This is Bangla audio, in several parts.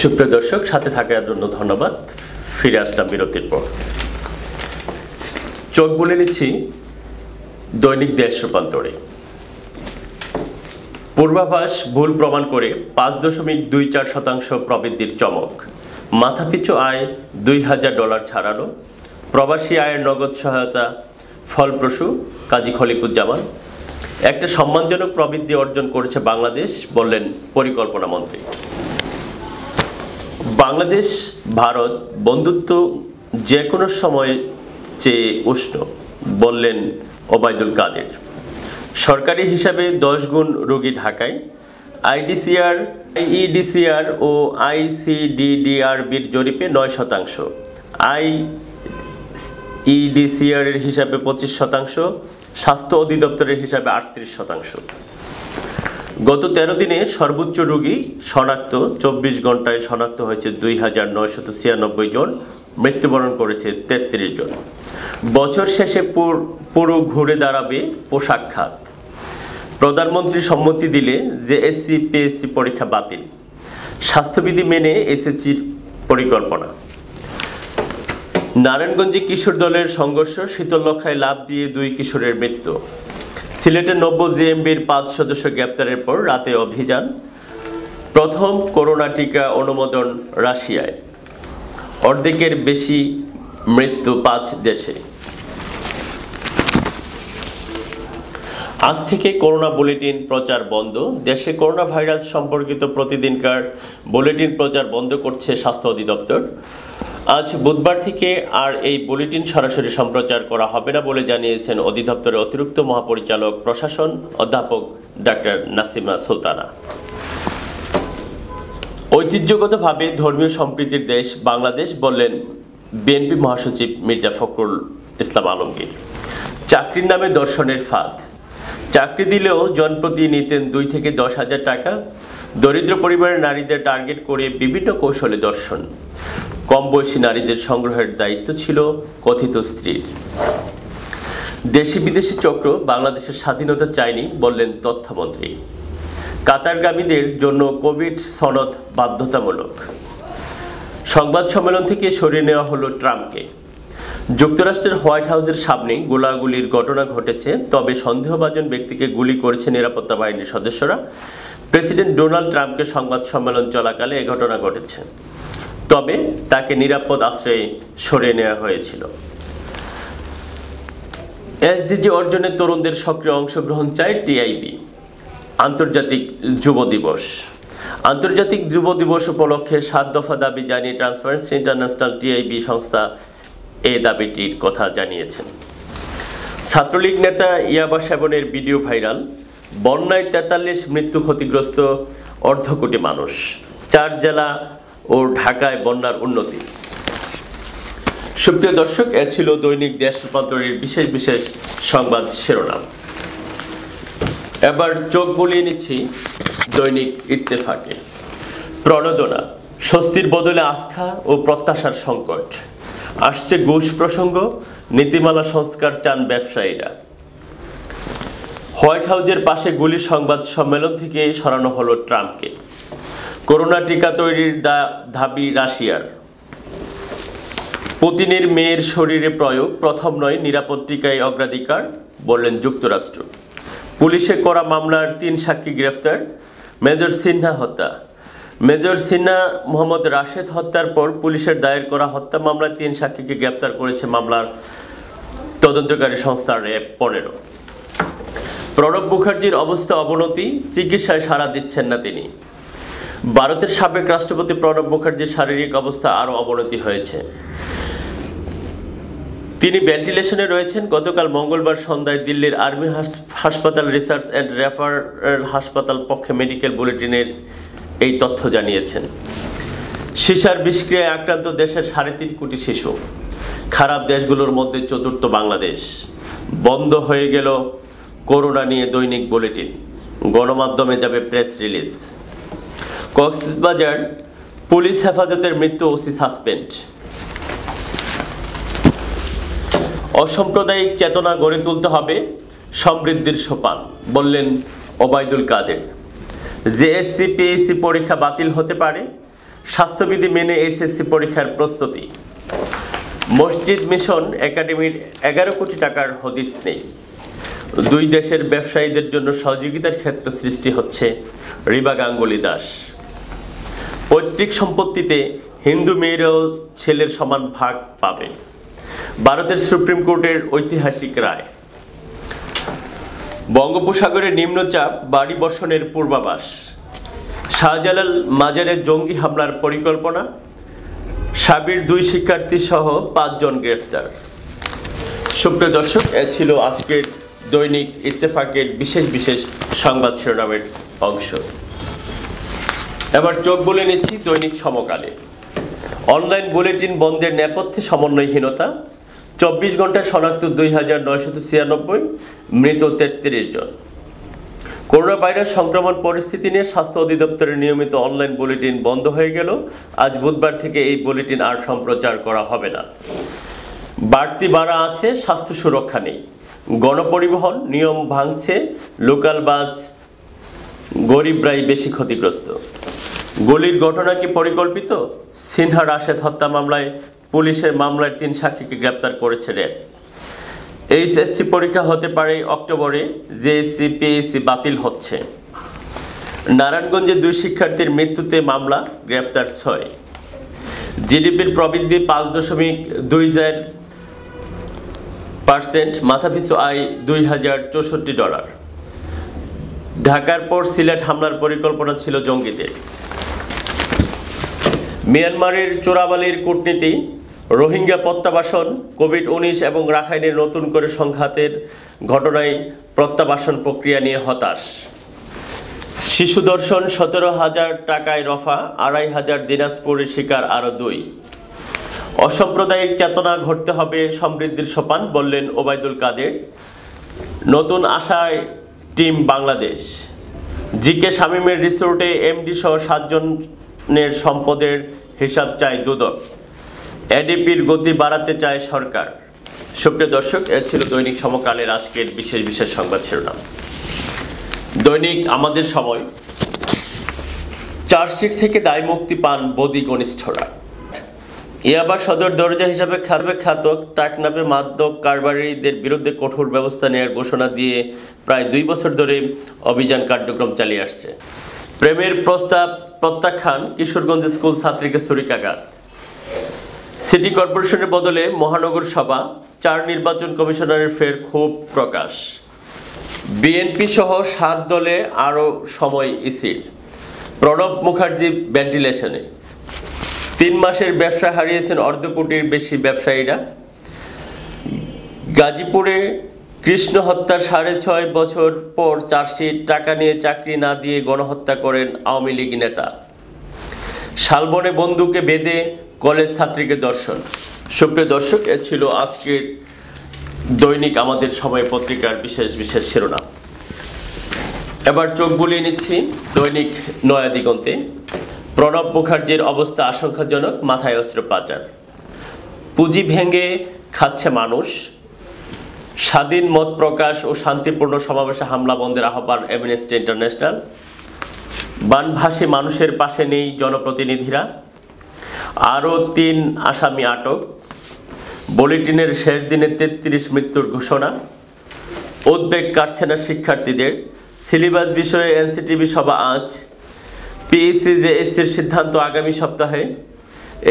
সুপ্রিয় দর্শক, সাথে থাকার জন্য ধন্যবাদ। ফিরে আসলাম বিরতির পর। চোখ বলে নিচ্ছি দৈনিক দেশ রূপান্তরে। পূর্বাভাস ভুল প্রমাণ করে 5.24% প্রবৃদ্ধির চমক। মাথাপিছু আয় $2,000 ছাড়ানো। প্রবাসী আয়ের নগদ সহায়তা ফলপ্রসূ, কাজী খলিকুজ্জামান। একটা সম্মানজনক প্রবৃদ্ধি অর্জন করেছে বাংলাদেশ, বললেন পরিকল্পনা মন্ত্রী। বাংলাদেশ ভারত বন্ধুত্ব যে কোনো সময় চেয়ে উষ্ণ, বললেন ওবায়দুল কাদের। সরকারি হিসাবে 10 গুণ রোগী ঢাকায়। আইডিসিআর, ইডিসিআর ও আইসিডিডিআরবির জরিপে 9%। আইইডিসিআর এর হিসাবে 25%, স্বাস্থ্য অধিদপ্তরের হিসাবে 38%। গত 13 দিনে সর্বোচ্চ রোগী শনাক্ত, 24 ঘন্টায় শনাক্ত হয়েছে 2,996 জন, মৃত্যুবরণ করেছে 33 জন। বছর শেষে পুরো ঘুরে দাঁড়াবে পোশাক খাত। প্রধানমন্ত্রী সম্মতি দিলে জেএসসি পিএসসি পরীক্ষা বাতিল। স্বাস্থ্যবিধি মেনে এসএসসির পরিকল্পনা। নারায়ণগঞ্জে কিশোর দলের সংঘর্ষ, শীতলক্ষায় লাফ দিয়ে 2 কিশোরের মৃত্যু। সিলেটের নব্য জেএমবির 5 সদস্য গ্রেপ্তারের পর রাতে অভিযান। প্রথম করোনা টিকা অনুমোদন রাশিয়ায়। অর্ধেকের বেশি মৃত্যু 5 দেশে। আজ থেকে করোনা বুলেটিন প্রচার বন্ধ। দেশে করোনা ভাইরাস সম্পর্কিত প্রতিদিনকার বুলেটিন প্রচার বন্ধ করছে স্বাস্থ্য অধিদপ্তর। আজ বুধবার থেকে আর এই বুলেটিন সরাসরি সম্প্রচার করা হবে না বলে জানিয়েছেন অধিদপ্তরের অতিরিক্ত মহাপরিচালক প্রশাসন অধ্যাপক ডাক্তার নাসিমা সুলতানা। ঐতিহ্যগতভাবে ধর্মীয় সম্প্রীতির দেশ বাংলাদেশ, বললেন বিএনপি মহাসচিব মির্জা ফখরুল ইসলাম আলমগীর। চাকরির নামে দর্শনের ফাঁদ। চাকরি দিলেও জনপ্রতি নিতেন 2 থেকে 10 হাজার টাকা। দরিদ্র পরিবারের নারীদের টার্গেট করে বিভিন্ন কৌশলে দর্শন। কম বয়সী নারীদের সংগ্রহের দায়িত্ব ছিল কথিত স্ত্রীর। দেশি বিদেশি চক্র বাংলাদেশের স্বাধীনতা চায়নি, বললেন তথ্যমন্ত্রী। কাতারগামীদের জন্য কোভিড সনদ বাধ্যতামূলক। সংবাদ সম্মেলন থেকে সরিয়ে নেওয়া হলো ট্রাম্পকে। যুক্তরাষ্ট্রের হোয়াইট হাউসের সামনে গোলাগুলির ঘটনা ঘটেছে, তবে সন্দেহভাজন ব্যক্তিকে গুলি করেছে নিরাপত্তা বাহিনীর সদস্যরা। প্রেসিডেন্ট ডোনাল্ড ট্রাম্পকে সংবাদ সম্মেলন চলাকালে এ ঘটনা ঘটেছে, তবে তাকে নিরাপদ আশ্রয়ে সরিয়ে নেওয়া হয়েছিল। এসডিজি অর্জনে তরুণদের সক্রিয় অংশগ্রহণ চায় টিআইবি। আন্তর্জাতিক যুব দিবস। আন্তর্জাতিক যুব দিবস উপলক্ষে 7 দফা দাবি জানিয়ে ট্রান্সপারেন্সি ইন্টারন্যাশনাল টিআইবি সংস্থা এই দাবিটির কথা জানিয়েছেন। ছাত্রলীগ নেতা ইয়াবা সেবনের ভিডিও ভাইরাল। বন্যায় 43 মৃত্যু, ক্ষতিগ্রস্ত অর্ধকোটি মানুষ। 4 জেলা ও ঢাকায় বন্যার উন্নতি। সুপ্রিয় দর্শক, এ ছিল দৈনিক দেশ রূপান্তরের বিশেষ বিশেষ সংবাদ শিরোনাম। এবার চোখ বুলিয়ে নিচ্ছি দৈনিক ইত্তেফাকে। প্রণোদনা, স্বস্তির বদলে আস্থা ও প্রত্যাশার সংকট। আসছে ঘুষ প্রসঙ্গ, নীতিমালা সংস্কার চান ব্যবসায়ীরা। হোয়াইট হাউসের পাশে গুলির সংবাদ সম্মেলন থেকে সরানো হলো ট্রাম্পকে। করোনা টিকা তৈরির দাবি রাশিয়ার। পুতিনের মেয়ের শরীরে প্রয়োগ প্রথম নয়, নিরাপদ টিকায় অগ্রাধিকার, বললেন যুক্তরাষ্ট্র। পুলিশে করা মামলার 3 সাক্ষী গ্রেফতার। মেজর সিনহা হত্যা। মেজর সিনহা মোহাম্মদ রাশেদ হত্যার পর পুলিশের দায়ের করা হত্যা মামলায় 3 সাক্ষীকে গ্রেফতার করেছে মামলার তদন্তকারী সংস্থা র্যাব 15। প্রণব মুখার্জির অবস্থা অবনতি, চিকিৎসায় সাড়া দিচ্ছেন না তিনি। ভারতের সাবেক রাষ্ট্রপতি প্রণব মুখার্জির শারীরিক অবস্থা আরও অবনতি হয়েছে। তিনি ভেন্টিলেশনে রয়েছেন। গতকাল মঙ্গলবার সন্ধ্যায় দিল্লির আর্মি হাসপাতাল রিসার্চ অ্যান্ড রেফারেল হাসপাতাল পক্ষে মেডিকেল বুলেটিনের এই তথ্য জানিয়েছেন। সিসার বিষক্রিয়ায় আক্রান্ত দেশের 3.5 কোটি শিশু। খারাপ দেশগুলোর মধ্যে চতুর্থ বাংলাদেশ। বন্ধ হয়ে গেল করোনা নিয়ে দৈনিক বুলেটিন। গণমাধ্যমে যাবে প্রেস রিলিজ। কক্সবাজার পুলিশ হেফাজতের মৃত্যু, ওসি সাসপেন্ড। অসাম্প্রদায়িক চেতনা গড়ে তুলতে হবে, সমৃদ্ধির সোপান, বললেন ওবায়দুল কাদের। জেএসসি পিএসসি পরীক্ষা বাতিল হতে পারে। স্বাস্থ্যবিধি মেনে এইচএসসি পরীক্ষার প্রস্তুতি। মসজিদ মিশন একাডেমির 11 কোটি টাকার হদিস নেই। দুই দেশের ব্যবসায়ীদের জন্য সহযোগিতার ক্ষেত্র সৃষ্টি হচ্ছে, রিবা গাঙ্গুলি দাস। পৈতৃক সম্পত্তিতে হিন্দু মেয়েরাও ছেলের সমান ভাগ পাবে, ভারতের সুপ্রিম কোর্টের ঐতিহাসিক রায়। বঙ্গোপসাগরে নিম্নচাপ, বাড়ি বর্ষণের পূর্বাভাস। শাহজালাল মাজারে জঙ্গি হামলার পরিকল্পনা। সাবির 2 শিক্ষার্থী সহ 5 জন গ্রেফতার। সুপ্রিয় দর্শক, এ ছিল আজকের দৈনিক ইত্তেফাকের বিশেষ বিশেষ সংবাদ শিরোনামের অংশ। এবার চোখ বুলিয়ে নিচ্ছি দৈনিক সমকালে। অনলাইন বুলেটিন বন্ধের নেপথ্যে সমন্বয়হীনতা। 24 ঘন্টায় শনাক্ত 2996, মৃত 33 জন। করোনা ভাইরাস সংক্রমণ পরিস্থিতি নিয়ে স্বাস্থ্য অধিদপ্তরের নিয়মিত অনলাইন বুলেটিন বন্ধ হয়ে গেল। আজ বুধবার থেকে এই বুলেটিন আর সম্প্রচার করা হবে না। বাড়তি ভাড়া আছে, স্বাস্থ্য সুরক্ষা নেই। গণপরিবহন নিয়ম ভাঙছে, লোকাল বাস, গরিবরাই বেশি ক্ষতিগ্রস্ত। গুলির ঘটনা কি পরিকল্পিত? সিনহা রাশেদ হত্যা মামলায় পুলিশের মামলায় 3 সাক্ষীকে গ্রেপ্তার করেছে র্যাব। এইচএসসি পরীক্ষা হতে পারে অক্টোবরে, জেএসসি পিএসসি বাতিল হচ্ছে। নারায়ণগঞ্জে 2 শিক্ষার্থীর মৃত্যুতে মামলা, গ্রেপ্তার 6। জিডিপির প্রবৃদ্ধি 5.20%, মাথাপিছু আয় $2064। ঢাকার পর সিলেট হামলার পরিকল্পনা ছিল জঙ্গিদের। মিয়ানমারের চোরাবালির কূটনীতি, রোহিঙ্গা প্রত্যাবাসন, কোভিড-19 এবং রাখাইনের নতুন করে সংঘাতের ঘটনায় প্রত্যাবাসন প্রক্রিয়া নিয়ে হতাশ। শিশু ধর্ষণ 17,000 টাকায় রফা, 2,500 দিনাজপুরের শিকার আরও 2। অসাম্প্রদায়িক চেতনা ঘটতে হবে সমৃদ্ধির সোপান, বললেন ওবায়দুল কাদের। নতুন আশায় টিম বাংলাদেশ। জিকে শামীমের রিসোর্টে এমডি সহ 7 জনের সম্পদের হিসাব চায় দুদক। এডিপির গতি বাড়াতে চায় সরকার। সুপ্রিয় দর্শক, এ ছিল দৈনিক সমকালের আজকের বিশেষ বিশেষ সংবাদ শিরোনাম। দৈনিক আমাদের সময়। চার্জশিট থেকে দায় মুক্তি পান বদি ঘনিষ্ঠরা। ইয়াবা সদর দরজা হিসাবে খ্যাত টাকনাপে মাদক কারবারিদের বিরুদ্ধে কঠোর ব্যবস্থা নেওয়ার ঘোষণা দিয়ে প্রায় 2 বছর ধরে অভিযান কার্যক্রম চালিয়ে আসছে। প্রেমের প্রস্তাব প্রত্যাখ্যান, কিশোরগঞ্জ স্কুল ছাত্রীকে ছুরিকাঘাত। সিটি কর্পোরেশনের বদলে মহানগর সভা, 4 নির্বাচন কমিশনারের ফের ক্ষোভ প্রকাশ। বিএনপি সহ 7 দলে আরও সময় ইসির। প্রণব মুখার্জি ভেন্টিলেশনে। 3 মাসের ব্যবসা হারিয়েছেন অর্ধ কোটির বেশি ব্যবসায়ীরা। গাজীপুরে কৃষ্ণ হত্যার 6.5 বছর পর চার্জশিট, টাকা নিয়ে চাকরি না দিয়ে গণহত্যা করেন আওয়ামী লীগ নেতা। শালবনে বন্দুকে বেঁধে কলেজ ছাত্রীকে ধর্ষণ। সুপ্রিয় দর্শক, এ ছিল আজকের দৈনিক আমাদের সময় পত্রিকার বিশেষ বিশেষ শিরোনাম। এবার চোখ বুলিয়ে নিচ্ছি দৈনিক নয়া দিগন্তে। প্রণব মুখার্জির অবস্থা আশঙ্কাজনক, মাথায় অস্ত্রোপচার। পুঁজি ভেঙে খাচ্ছে মানুষ। স্বাধীন মত প্রকাশ ও শান্তিপূর্ণ সমাবেশে হামলা বন্ধের আহ্বান অ্যামনেস্টি ইন্টারন্যাশনাল। বানভাসী মানুষের পাশে নেই জনপ্রতিনিধিরা। আরও 3 আসামি আটক। বুলেটিনের শেষ দিনে 33 মৃত্যুর ঘোষণা। উদ্বেগ কাটছে না শিক্ষার্থীদের। সিলেবাস বিষয়ে এনসিটিভি সভা আজ। পিএসসি জেএসসির সিদ্ধান্ত আগামী সপ্তাহে।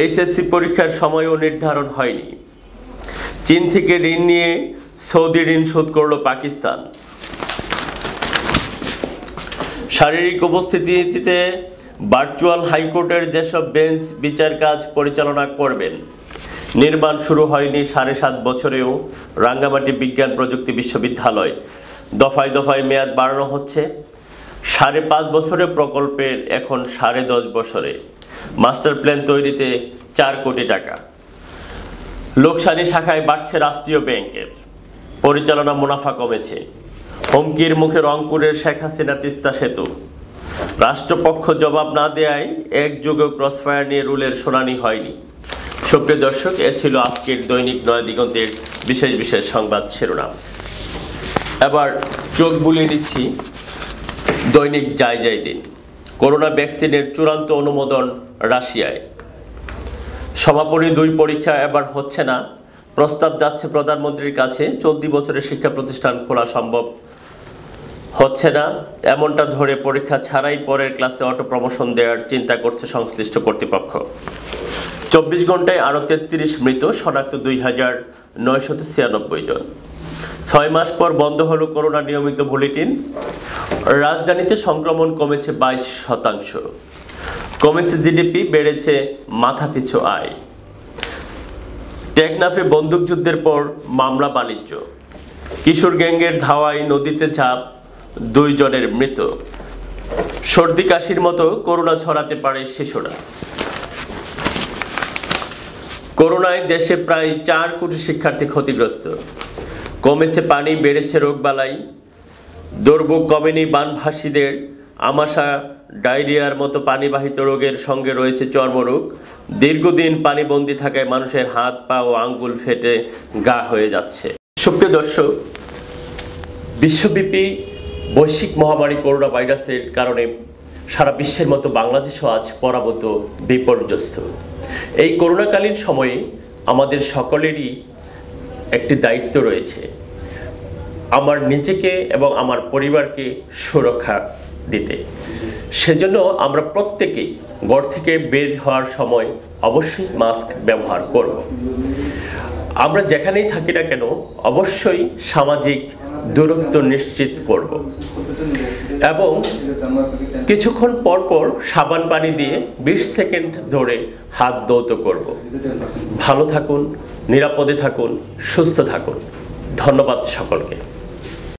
এইচএসসি পরীক্ষার সময়ও নির্ধারণ হয়নি। চীন থেকে ঋণ নিয়ে সৌদি ঋণ শোধ করল পাকিস্তান। শারীরিক উপস্থিতিতে ভার্চুয়াল হাইকোর্টের যেসব বেঞ্চ বিচার কাজ পরিচালনা করবেন। নির্মাণ শুরু হয়নি 7.5 বছরেও রাঙ্গামাটি বিজ্ঞান প্রযুক্তি বিশ্ববিদ্যালয়। দফায় দফায় মেয়াদ বাড়ানো হচ্ছে। 5.5 বছরের প্রকল্পের এখন 10.5 বছরে। মাস্টার প্ল্যান তৈরিতে 4 কোটি টাকা। লোকসানি শাখায় বাড়ছে রাষ্ট্রীয় ব্যাংকের। পরিচালনা মুনাফা কমেছে। হুমকির মুখে রংপুরের শেখ হাসিনা তিস্তা সেতু। রাষ্ট্রপক্ষ জবাব না দেয়ায় একযোগে ক্রসফায়ার নিয়ে রুলের শুনানি হয়নি। সুপ্রিয় দর্শক, এ ছিল আজকের দৈনিক নয়া দিগন্তের বিশেষ বিশেষ সংবাদ শিরোনাম। এবার চোখ বুলিয়ে নিচ্ছি দৈনিক যাই দিন। করোনা ভ্যাকসিনের চূড়ান্ত অনুমোদন রাশিয়ায়। সমাপনী 2 পরীক্ষা এবার হচ্ছে না, প্রস্তাব যাচ্ছে প্রধানমন্ত্রীর কাছে। চলতি বছরের শিক্ষা প্রতিষ্ঠান খোলা সম্ভব হচ্ছে না, এমনটা ধরে পরীক্ষা ছাড়াই পরের ক্লাসে অটো প্রমোশন দেওয়ার চিন্তা করছে সংশ্লিষ্ট কর্তৃপক্ষ। 24 ঘন্টায় আরও 33 মৃত, শনাক্ত 2996 জন। 6 মাস পর বন্ধ হলো করোনা নিয়মিত বুলেটিন। রাজধানীতে সংক্রমণ কমেছে 22%, কমেছে জিডিপি, বেড়েছে মাথাপিছু আয়। টেকনাফে বন্দুকযুদ্ধের পর মামলা বাণিজ্য। কিশোর গ্যাংয়ের ধাওয়ায় নদীতে ঝাঁপ, 2 জনের মৃত। সর্দি কাশির মতো করোনা ছড়াতে পারে শিশুরা। করোনায় দেশে প্রায় 4 কোটি শিক্ষার্থী ক্ষতিগ্রস্ত। কমেছে পানি, বেড়েছে রোগবালাই। দুর্ভোগ কমেনি বানভাসীদের। আমাশা, ডায়রিয়ার মতো পানিবাহিত রোগের সঙ্গে রয়েছে চর্মরোগ। দীর্ঘদিন পানিবন্দী থাকায় মানুষের হাত, পা ও আঙ্গুল ফেটে গা হয়ে যাচ্ছে। সুপ্রিয় দর্শক, বিশ্বব্যাপী বৈশ্বিক মহামারী করোনা ভাইরাসের কারণে সারা বিশ্বের মতো বাংলাদেশও আজ পরাভূত, বিপর্যস্ত। এই করোনাকালীন সময়ে আমাদের সকলেরই একটি দায়িত্ব রয়েছে, আমার নিজেকে এবং আমার পরিবারকে সুরক্ষা দিতে। সেজন্য আমরা প্রত্যেকেই ঘর থেকে বের হওয়ার সময় অবশ্যই মাস্ক ব্যবহার করব। আমরা যেখানেই থাকি না কেন অবশ্যই সামাজিক দূরত্ব নিশ্চিত করব এবং কিছুক্ষণ পর পর সাবান পানি দিয়ে 20 সেকেন্ড ধরে হাত ধৌত করব। ভালো থাকুন, নিরাপদে থাকুন, সুস্থ থাকুন। ধন্যবাদ সকলকে।